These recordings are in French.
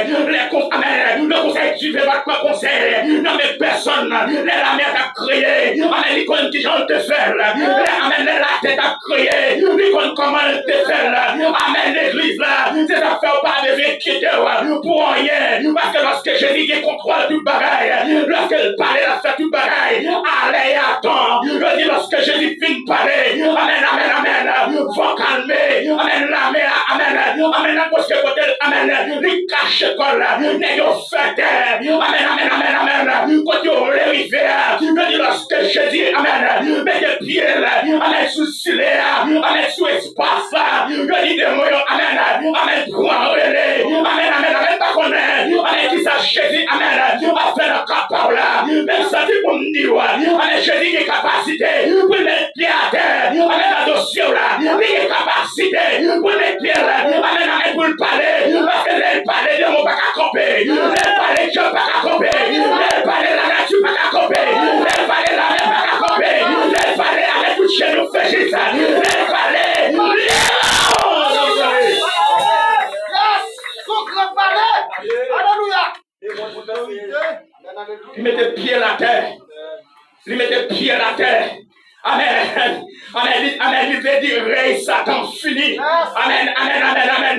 le conseil du votre conseil, non mais personne, la mère a créé, amen, l'icône qui j'en te fait, amen, la tête a créé, l'icône comment te fait, amen, l'église là, c'est ça fait pas de vérité pour rien, parce que lorsque Jésus contrôle tout bagaille, lorsqu'il parlait, il fait tout bagaille, allez, attends, je dis lorsque Jésus finit de parler, amen, amen, amen, faut calmer, amen, amen, parce que côté, amen, les cache colle, n'est fait, amen, amen, quand tu es arrivé, je dis lorsque Jésus, amen, met des pieds, amen, sous ciel, amen, sous espace, je dis des mots, amen, prends relais, amen, pas connaître, amen, qui ça Jésus, amen, a fait le capable, même ça dit pour me dire, amen, Jésus qui est capacité, pour mettre pied à terre, amen, la dossier là, il est capacité, pour mettre pied là, amen, pour le parler, parce que elle parlait de mon pas qu'à camper, elle parlait de Dieu pas qu'à camper, elle parlait de la nature pas qu'à camper, elle parlait de la mer pas qu'à camper, elle parlait avec tout chez nous fait ça, elle parlait, il mettait pied à la terre. Il mettait pied à la terre. Amen. Amen. Il veut dire, Rey Satan fini. Amen.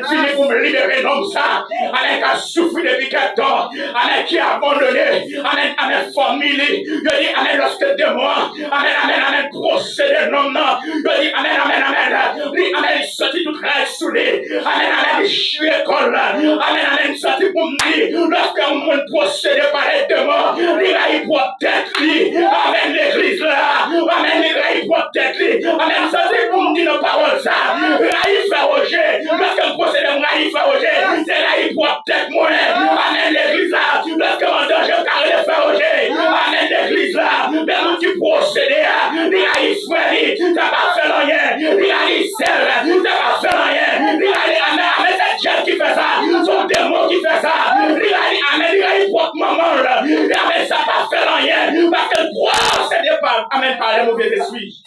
Fini pour me libérer l'homme ça. Amen. Qui a souffert depuis 4 ans. Amen. Qui a abandonné. Amen. Famille. Je dis, amen. Lorsque de moi. Amen. Procédé l'homme. Je dis, amen. Il sortit tout travail sous lui. Amen. Il chie l'école. Amen. Il sortit pour me dire, lorsque on procédé par les démons, il a eu pour tête lui. Amen. L'église là. Amen. Il protège lui. Amen. Ça c'est pour me dire nos paroles ça. Il fait Roger. Lorsque procède il fait Roger. C'est là il protège moi. Amen. L'église là. Lorsque mon danger car il fait Roger. Amen. L'église là. Même qui procède. Il fait ça va faire rien. Il sert. Ça va faire rien. Amen. C'est Dieu qui fait ça. Son démon qui fait ça. Amen. Il porte maman là. Amen. Ça va faire rien. Parce que procède pas. Amen. Par les mauvais esprits.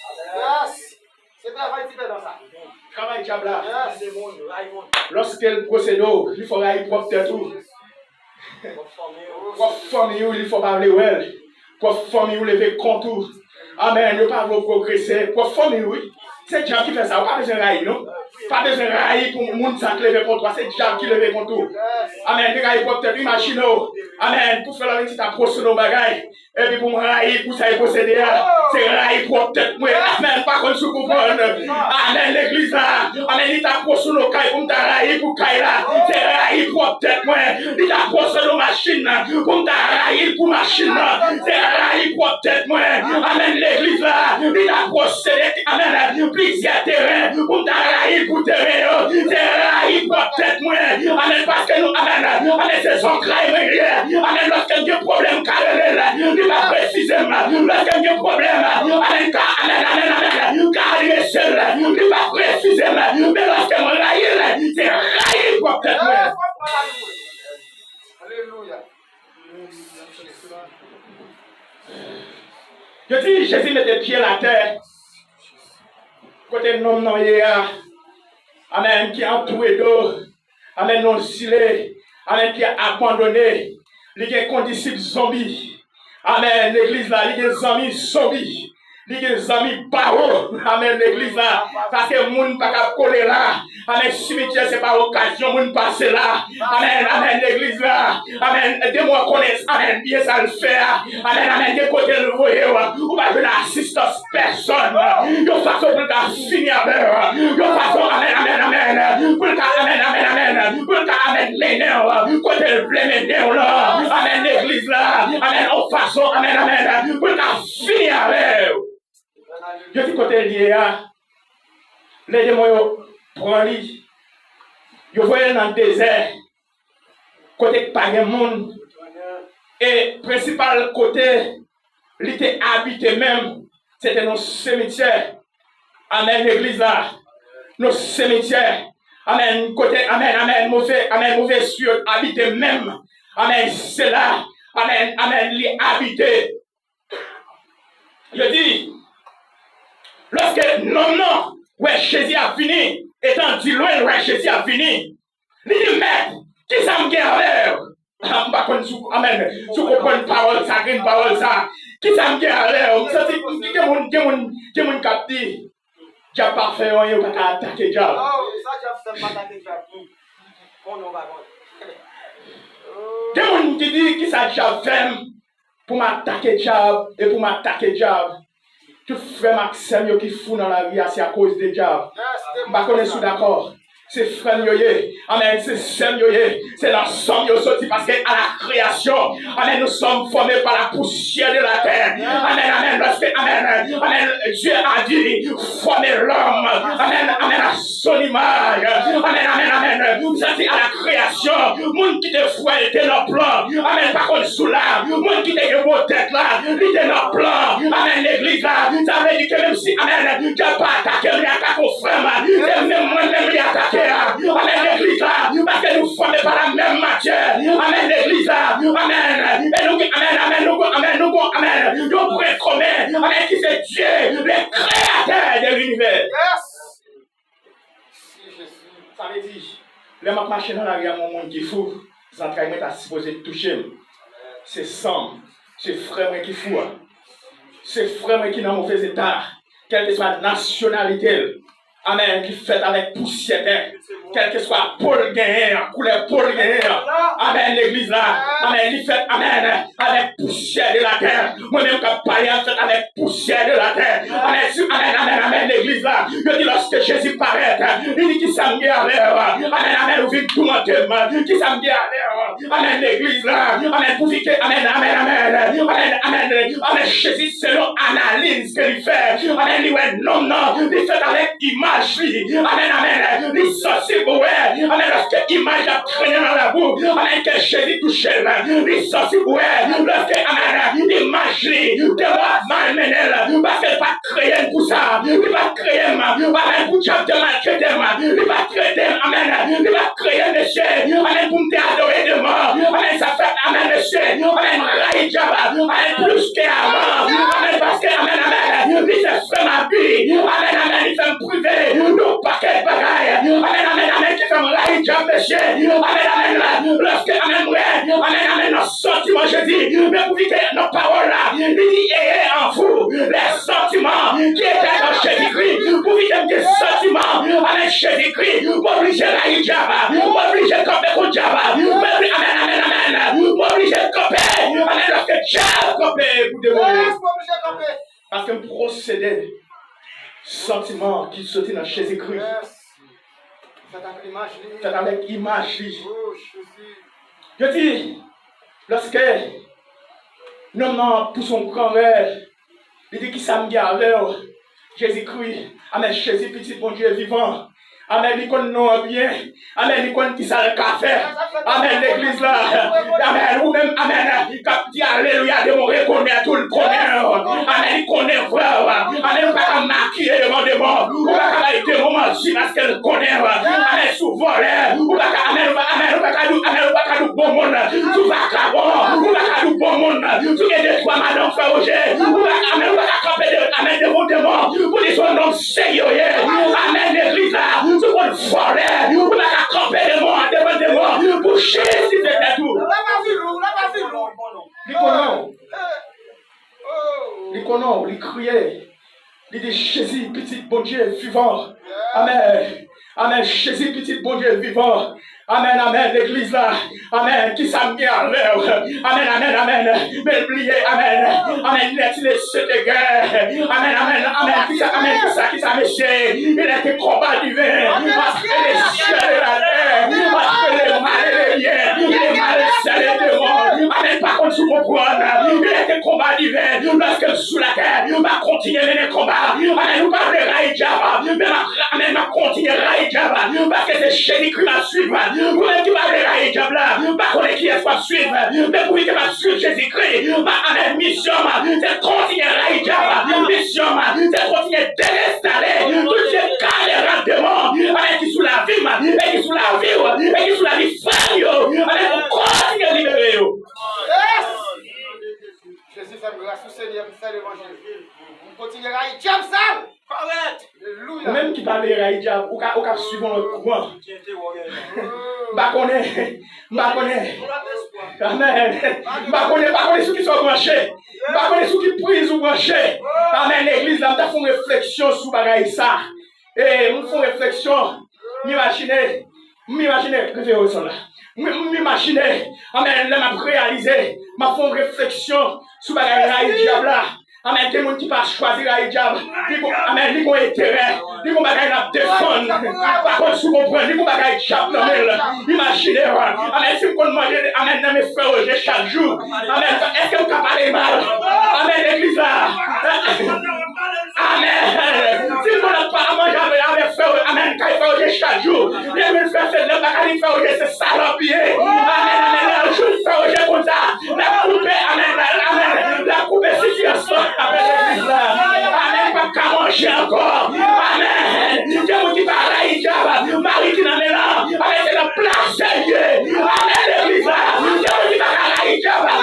C'est travail qui fait dans ça. Travail diable là. Lorsqu'elle procède, il faut aller propre tout. Pour famille, il faut parler well. Pour famille, lever contour. Amen. Ne pas vous progresser. Pour famille, oui. C'est Dieu qui fait ça. Pas besoin de railler, non? Pas besoin de railler pour le monde qui lever contre toi. C'est Dieu qui lever contre toi. Amen. Tu railler pour peut-être imaginer. Amen. Pour faire la petite approche sur nos bagailles. Et puis pour me railler, pour ça, il posséder. C'est railler pour peut-être moi. Amen. Pas comme je comprends. Amen. L'église là. Amen. Il t'approche sur nos cailles pour me railler pour caille là. C'est railler pour peut-être moi. Il t'approche sur nos machines pour me railler pour machine là. C'est railler pour peut-être moi. Amen. L'église là. Il t'approche. Amen. Plusieurs terrains pour me railler pour terrain. C'est railler pour peut-être moi. Amen. Parce que nous, amen. C'est son crime. Amen. Lorsqu'il y a un problème carré, il va précisément. Lorsqu'il y a un problème, amen. Car il est seul, il va précisément. Mais lorsqu'il y a un c'est raillé pour peut-être moi. Alléluia. Je dis, Jésus met des pieds à la terre. Côté nom non amen, qui a entouré d'eau, amen, non silé, amen, qui a abandonné, les gens condisciples zombies, amen, l'église là, les zombies zombies, les amis barreaux, amen, l'église là, parce que le monde pas qu'à coller là, amen, cimetière c'est pas occasion, monde passer là, amen, l'église là, amen, des mois connaissent, amen, bien ça le fait, amen, des côtés le voyez, ou pas de l'assistance personne, de façon pour qu'à finir avec, de façon, amen, pour qu'à, amen, pour qu'à, amen, l'énerve, côté le blême là, amen, l'église là, amen, en façon, amen, pour qu'à finir avec. Je dis côté lié, les démons prennent lui. Je voyais dans le désert, côté pas de monde. Et principal côté, il était habité même, c'était nos cimetières. Amen, l'église là, nos cimetières. Amen, côté, amen, mauvais cieux, habité même. Amen, c'est là. Amen, il est habité. Je dis, lorsque non, ouais, Jésus a fini, étant dit loin, ouais, Jésus a fini. Il dit, mais, qui ça me garde? comprendre, amen, tu comprends parole ça, une parole ça. Qui ça me dit à l'air? Qui mon capté? Diable parfait, on n'est pas attaquer diable. Oh, ça, diable fait pas attaquer diable. On va voir. Qui mon qui dit qui ça diable fait pour m'attaquer diable et pour m'attaquer diable? Tout frère Maxime qui fout dans la vie, c'est à cause des diables. Je ne suis pas d'accord. C'est frère yoye, amen, c'est sœur yoye, c'est l'ensemble yo sorti parce qu'à la création, amen, nous sommes formés par la poussière de la terre. Amen, amen, parce que, amen, Dieu a dit, former l'homme, amen, amen, à son image. Amen, amen, vous êtes à la création, monde qui te fouet était dans le plan, amen, par contre sous là, monde qui te beau tête là, il était dans le plan, amen, l'église là, ça veut dire que même si, amen, tu n'as pas attaqué, il attaque au frère, c'est même moi-même qui attaque. Amen, l'église là, parce que nous sommes par la même matière. Amen, l'église là, amen. Et nous, amen, nous prêts communs, amen, qui c'est Dieu, le créateur de l'univers. Yes! Ça veut dire, le marché dans la vie, mon monde qui fou, les entrailles sont supposés toucher. C'est sang, c'est frère qui fou. C'est frère qui est dans mauvais état, quelle que soit la nationalité. Amen, qui fait avec poussière, quel que soit Paul gagné, couleur Paul gagné. Amen, l'église là, amen, il fait, amen, avec poussière de la terre. Moi-même, quand païen fait avec poussière de la terre. Amen, l'église là. Je dis, lorsque Jésus paraît, il dit qu'il s'en vient à l'air. Amen, vous vivez tout le monde, qui s'en vient à l'air. Amen, l'église là, amen, vous vivez, amen, Jésus, selon analyse que il fait, amen, il est non, il fait avec image. Amen, les sorciers, amen, lorsque l'image a traîné dans la boue, amen, que Jésus touchait, les sorciers, lorsque, amen, l'image, de moi, malmené, parce qu'elle va créer pour ça, il va créer, amen, pour chapter maltraiter, il va traiter, amen, il va créer, monsieur, amen, pour me adorer de mort, amen, ça fait, amen, monsieur, amen, raïdjaba, amen, plus qu'avant, amen, parce que, amen, il se fait ma vie, amen, il fait me priver. Nous paquet de bagailles. Amen, qui fait me job, monsieur. Amen, lorsque, amen, nos sentiments, je dis, mais vous dites nos paroles là, il dit, ayez en vous les sentiments qui étaient dans Jésus-Christ. Vous dites des sentiments, amen, Jésus-Christ, vous obligez la hijab, vous obligez de camper pour Java, amen, vous obligez de camper, amen, lorsque Dieu camper pour démolir. Parce que procédé. Sentiment qui sortit dans Jésus-Christ. C'est avec image. Je dis, lorsque nous pour son grand rêve, il dit qu'il s'aime avec Jésus-Christ. Amen, Jésus, petit bon Dieu vivant. Amen, il connaît nous bien. Amen, il connaît qui ça le café. Amen, l'église là. Amen, ou même, amen, quand dit alléluia, de mon reconnaître, tout le connaît. Amen, il connaît frère. Amen, pas maquiller devant des morts. Ou pas être moment si parce qu'elle connaît. Amen, souvent, ou pas, amen, pas bon monde. Tout va cabon. Ou pas bon monde. Tout est de toi, madame Faroger. Ou pas, amen, pas camper de, amen, devant des morts. Pour dire son nom sérieux. Amen, l'église là. Tout le monde forêt, vous n'avez qu'à camper de moi, devant de moi, pour chier si c'était tout. Il criait, il dit Jésus, petit bon Dieu vivant. Amen. Amen, Jésus, petit bon Dieu vivant. Amen, amen, l'église là. Amen, qui s'en vient à l'heure. Amen. Mais oubliez, amen. Amen, il est cette guerre. Amen, qui ça, monsieur. Il a été combat du vin. Parce que les cieux de la terre. Parce que les mal et les biens. Il est mal salé de mort. Amen, par contre, tu comprends. Il a été combat du vin. Lorsque sous la terre, on va continuer les combats. Amen, nous parlons de Raïdjaba. Mais amen, on va continuer Raïdjaba. Parce que c'est Jésus qui va suivre. Vous-même qui parlez de Raïdjaba là, pas qu'on est qui est soit suivre. Mais vous qui va suivre Jésus-Christ. Ma mission, c'est continuer Raïdjaba. Mission, c'est continuer d'installer tout ce carré rendement. Amen, qui sous la vie, et qui sous la vie, et qui sous la vie famille. Amen, pour continuer à libérer. Jésus fait grâce au Seigneur, fait l'évangile. On continue Raïdjaba ça. Même qui parle de Raïdjab, ou qu'à suivre le courant. Bah qu'on est, Je connais. Amen. Je connais ceux qui sont branchés. Je connais ceux qui prient ou branchés. Amen. L'église, là, je fais une réflexion sur bagaille ça. Et je fais une réflexion. M'imaginer, référence là. M'imaginer, amen, là, m'a réalisé, m'a fait une réflexion sur bagaille diable là. Amen, des gens qui pas choisir la diable. Amen, ils ont intérêt. Ils ont bagaille à défendre. Par contre, si vous comprenez, ils ont bagaille diable dans le. Imaginez, amen, si vous demandez, amen, dans mes frères chaque jour. Amen, est-ce que vous pouvez parler mal? Amen, l'église là. Amen. Si vous n'avez pas à manger avec frères, amen, quand il fait chaque jour. Les mêmes frères, c'est le bagaille, il fait c'est salopier. Amen, amen, je fais comme ça. La coupe, amen, la coupe situation. Amen, l'église là. Amen, pas qu'à manger encore. Amen. Dieu vous dit par là, il y Marie qui n'a là. Amen, c'est la place de Dieu. Amen, l'église là. Dieu vous dit par là, il y amen.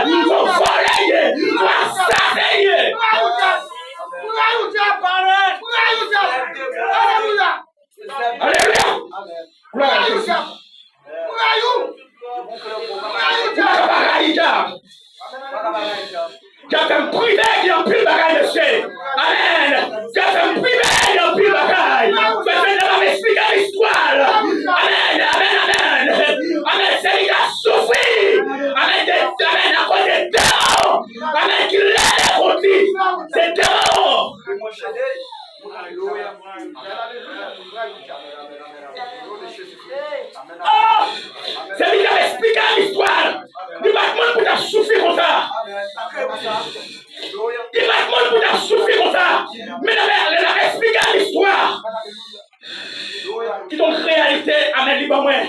Il faut voler. Il faut assassiner. Alléluia. Gloire à Jésus. Tu as fait un privé qui a pris le bagaille de chez. Amen. Tu as fait un privé qui a pris le bagaille. Tu as fait de m'expliquer l'histoire. Amen. Amen. C'est lui qui a souffert. Amen. À cause des terreurs. Amen. Qui l'a déconté. C'est terreur. C'est lui qui a expliqué l'histoire. Il va te pour ta souffrir comme ça. Il va te pour ta souffrir comme ça. Mais il a expliqué l'histoire. Qui donc réalité, amen, il va moins.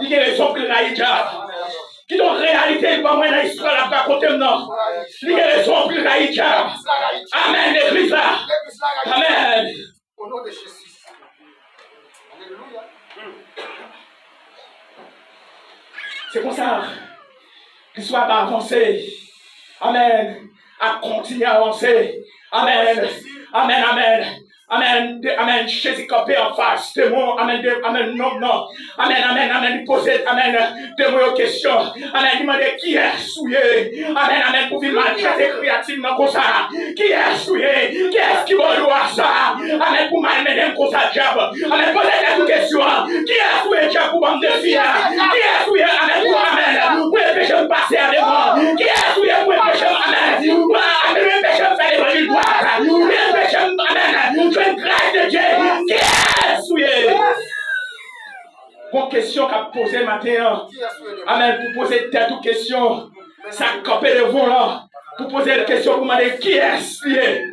Il y a raison pour la hijab. Qui donc réalité, il va moins dans l'histoire là bas côté maintenant. Il y a raison pour la hijab. Amen, l'église là. Amen. Au nom de Jésus. Alléluia. C'est comme ça. L'histoire va avancer. Amen. À continuer à avancer. Amen. Amen. Amen. Amen. Amen. Jésus campé en face de moi. Amen. Amen. Non. Amen. Il posait, amen, de moi questions. Amen. Il demandait qui est souillé. Amen. Pour vivre maltraiter créativement comme ça. Qui est souillé? Qui est-ce qui va louer ça? Amen. Pour m'amener comme ça, diable. Amen. Posez des questions. Qui est souillé, diable, pour me défier? Qui est souillé? Amen. Pour amen. Pour les péchés passer à devant. Qui est souillé pour les péchés? Amen. Pour les péchés faire l'évangile droit. Les péchés, amen. Je grâce de Dieu. Qui est souillé? Bonne question qu'a posé matin. Amen. Pour poser telle question. Ça campé devant là. Pour poser la question pour demander qui est souillé.